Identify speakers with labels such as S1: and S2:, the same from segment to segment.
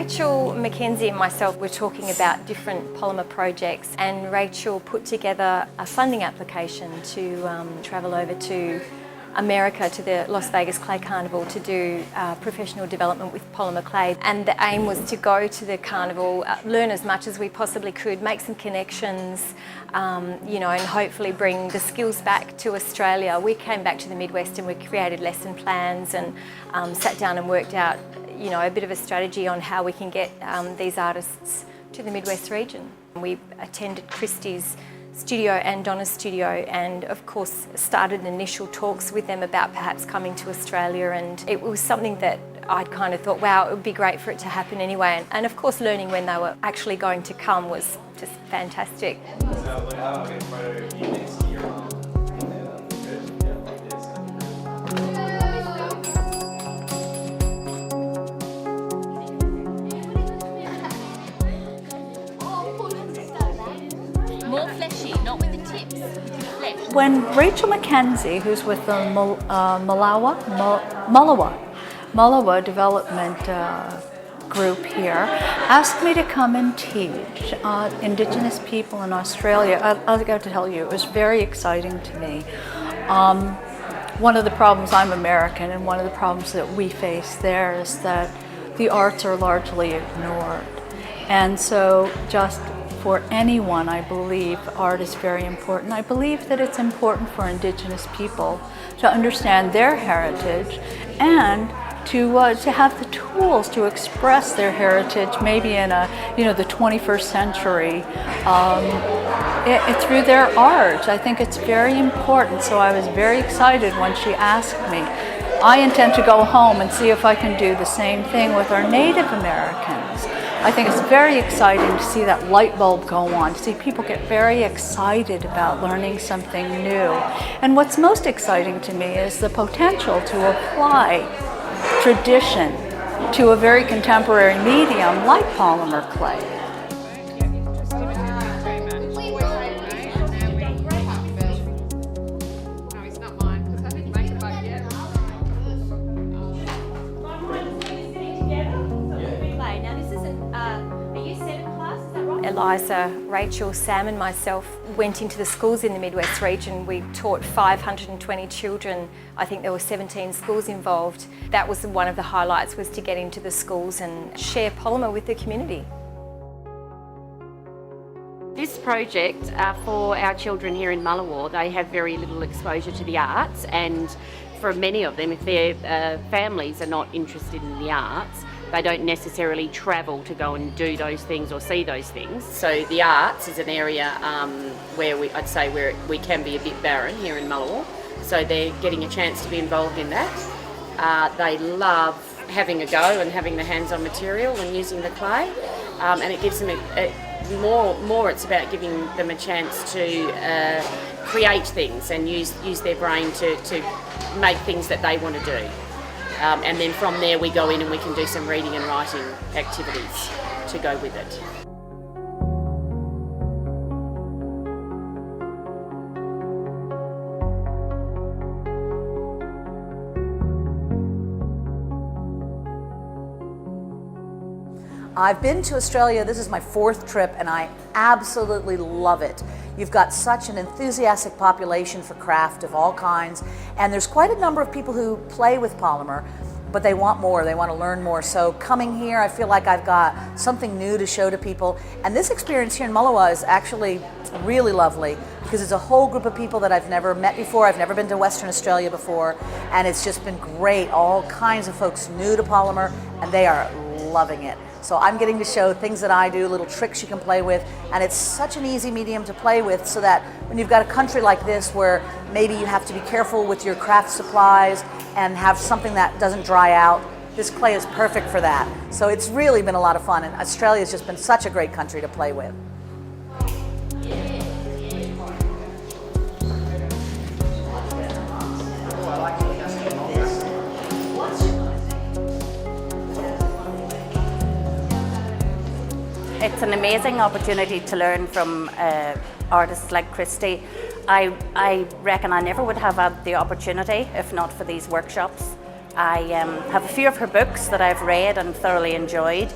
S1: Rachel, Mackenzie and myself were talking about different polymer projects, and Rachel put together a funding application to travel over to America, to the Las Vegas Clay Carnival, to do professional development with Polymer Clay. And the aim was to go to the carnival, learn as much as we possibly could, make some connections, you know, and hopefully bring the skills back to Australia. We came back to the Midwest and we created lesson plans and sat down and worked out, you know, a bit of a strategy on how we can get these artists to the Midwest region. We attended Christie's studio and Donna's studio, and of course started initial talks with them about perhaps coming to Australia, and it was something that I'd kind of thought, wow, it would be great for it to happen anyway. And of course learning when they were actually going to come was just fantastic.
S2: More fleshy, not with the tips, with the flesh.
S3: When Rachel Mackenzie, who's with the Malawa Development Group here, asked me to come and teach Indigenous people in Australia, I've got to tell you, it was very exciting to me. One of the problems, I'm American, and one of the problems that we face there is that the arts are largely ignored. And so just for anyone, I believe art is very important. I believe that it's important for Indigenous people to understand their heritage and to have the tools to express their heritage, maybe in the 21st century, through their art. I think it's very important. So I was very excited when she asked me. I intend to go home and see if I can do the same thing with our Native Americans. I think it's very exciting to see that light bulb go on, to see people get very excited about learning something new. And what's most exciting to me is the potential to apply tradition to a very contemporary medium like polymer clay.
S1: Eliza, Rachel, Sam and myself went into the schools in the Midwest region. We taught 520 children. I think there were 17 schools involved. That was one of the highlights, was to get into the schools and share polymer with the community.
S4: This project, for our children here in Malawa, they have very little exposure to the arts, and for many of them, if their families are not interested in the arts, they don't necessarily travel to go and do those things or see those things. So the arts is an area where I'd say we can be a bit barren here in Malawa. So they're getting a chance to be involved in that. They love having a go and having the hands-on material and using the clay, and it gives them more. It's about giving them a chance to create things and use their brain to make things that they want to do. And then from there we go in and we can do some reading and writing activities to go with it.
S5: I've been to Australia, this is my 4th trip, and I absolutely love it. You've got such an enthusiastic population for craft of all kinds, and there's quite a number of people who play with polymer, but they want more, they want to learn more. So coming here, I feel like I've got something new to show to people. And this experience here in Malawa is actually really lovely, because it's a whole group of people that I've never met before. I've never been to Western Australia before, and it's just been great. All kinds of folks new to polymer, and they are loving it. So I'm getting to show things that I do, little tricks you can play with, and it's such an easy medium to play with, so that when you've got a country like this where maybe you have to be careful with your craft supplies and have something that doesn't dry out, this clay is perfect for that. So it's really been a lot of fun, and Australia's just been such a great country to play with.
S6: It's an amazing opportunity to learn from artists like Christy. I reckon I never would have had the opportunity if not for these workshops. I have a few of her books that I've read and thoroughly enjoyed,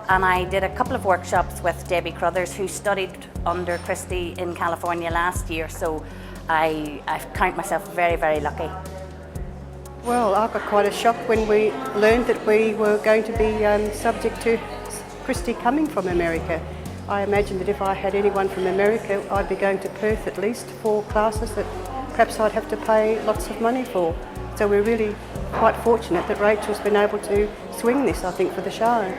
S6: And I did a couple of workshops with Debbie Crothers, who studied under Christy in California last year, so I count myself very, very lucky.
S7: Well, I got quite a shock when we learned that we were going to be subject to Christy coming from America. I imagined that if I had anyone from America, I'd be going to Perth at least for classes that perhaps I'd have to pay lots of money for. So we're really quite fortunate that Rachel's been able to swing this, I think, for the show.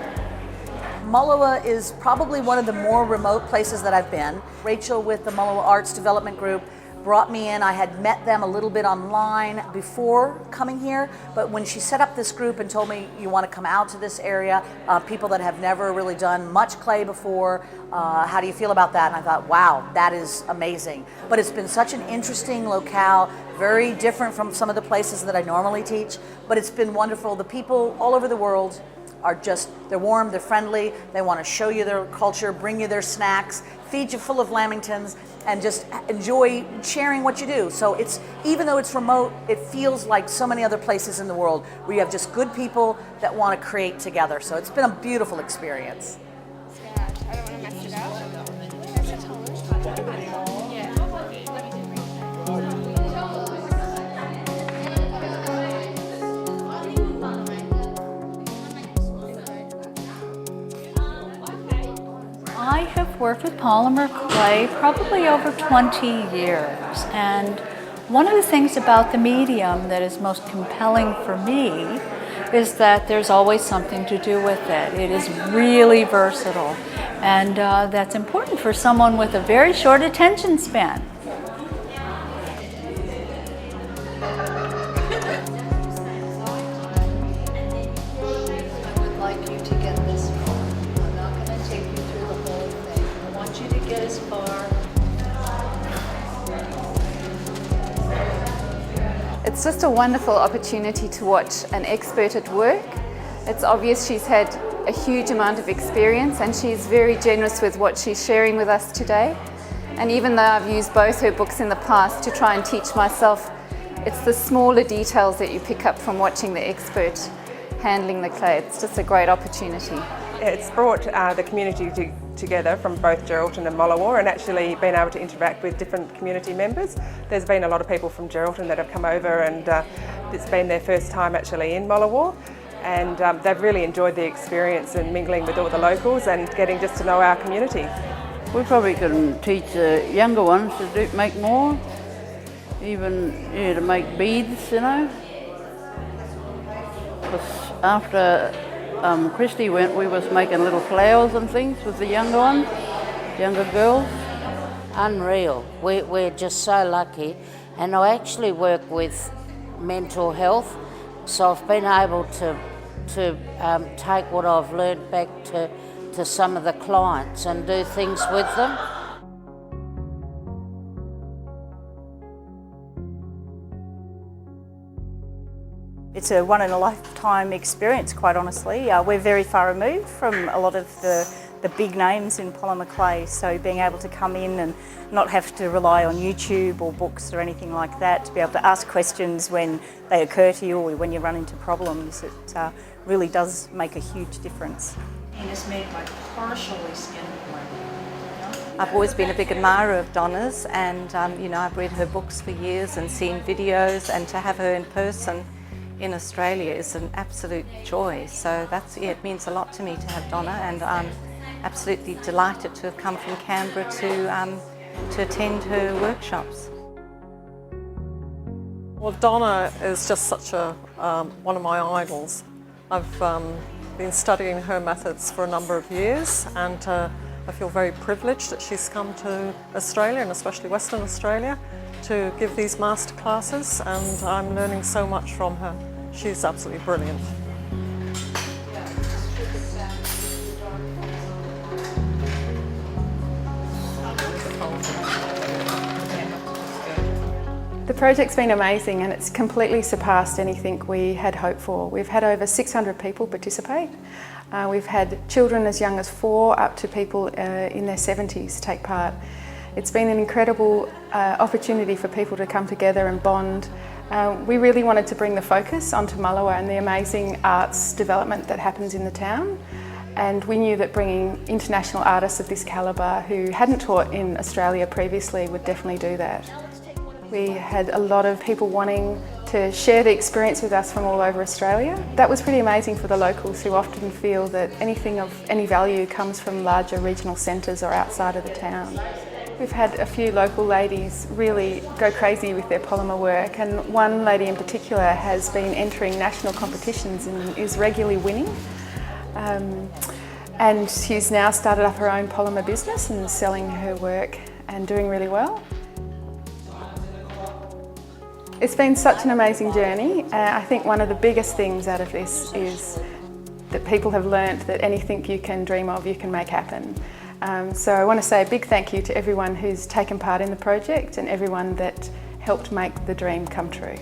S5: Mullewa is probably one of the more remote places that I've been. Rachel with the Mullewa Arts Development Group brought me in. I had met them a little bit online before coming here, but when she set up this group and told me, you want to come out to this area, people that have never really done much clay before, how do you feel about that? And I thought, wow, that is amazing. But it's been such an interesting locale, very different from some of the places that I normally teach, but it's been wonderful. The people all over the world are just, they're warm, they're friendly, they want to show you their culture, bring you their snacks, feed you full of lamingtons, and just enjoy sharing what you do. So it's, even though it's remote, it feels like so many other places in the world where you have just good people that want to create together. So it's been a beautiful experience.
S2: I don't want to mess it up.
S3: I have worked with polymer clay probably over 20 years, and one of the things about the medium that is most compelling for me is that there's always something to do with it. It is really versatile, and that's important for someone with a very short attention span.
S8: It's just a wonderful opportunity to watch an expert at work. It's obvious she's had a huge amount of experience and she's very generous with what she's sharing with us today. And even though I've used both her books in the past to try and teach myself, it's the smaller details that you pick up from watching the expert handling the clay. It's just a great opportunity.
S9: It's brought the community together from both Geraldton and Mullewa, and actually been able to interact with different community members. There's been a lot of people from Geraldton that have come over, and it's been their first time actually in Mullewa, and they've really enjoyed the experience and mingling with all the locals and getting just to know our community.
S10: We probably can teach the younger ones to make more, even to make beads, you know. Because after Christy went, we was making little flowers and things with the younger ones, younger girls.
S11: Unreal. We're just so lucky, and I actually work with mental health, so I've been able to take what I've learnt back to some of the clients and do things with them.
S12: It's a one-in-a-lifetime experience, quite honestly. We're very far removed from a lot of the big names in polymer clay, so being able to come in and not have to rely on YouTube or books or anything like that, to be able to ask questions when they occur to you or when you run into problems, it really does make a huge difference.
S3: And it's made by partially skinned clay.
S13: I've always been a big admirer of Donna's, and you know, I've read her books for years and seen videos, and to have her in person in Australia is an absolute joy. So it means a lot to me to have Donna, and I'm absolutely delighted to have come from Canberra to attend her workshops.
S14: Well, Donna is just such a one of my idols. I've been studying her methods for a number of years, and I feel very privileged that she's come to Australia, and especially Western Australia, to give these master classes, and I'm learning so much from her. She's absolutely brilliant.
S15: The project's been amazing, and it's completely surpassed anything we had hoped for. We've had over 600 people participate. We've had children as young as 4 up to people in their 70s take part. It's been an incredible opportunity for people to come together and bond. We really wanted to bring the focus onto Mullewa and the amazing arts development that happens in the town. And we knew that bringing international artists of this calibre who hadn't taught in Australia previously would definitely do that. We had a lot of people wanting to share the experience with us from all over Australia. That was pretty amazing for the locals who often feel that anything of any value comes from larger regional centres or outside of the town. We've had a few local ladies really go crazy with their polymer work, and one lady in particular has been entering national competitions and is regularly winning. And she's now started up her own polymer business and selling her work and doing really well. It's been such an amazing journey. I think one of the biggest things out of this is that people have learnt that anything you can dream of, you can make happen. So I want to say a big thank you to everyone who's taken part in the project and everyone that helped make the dream come true.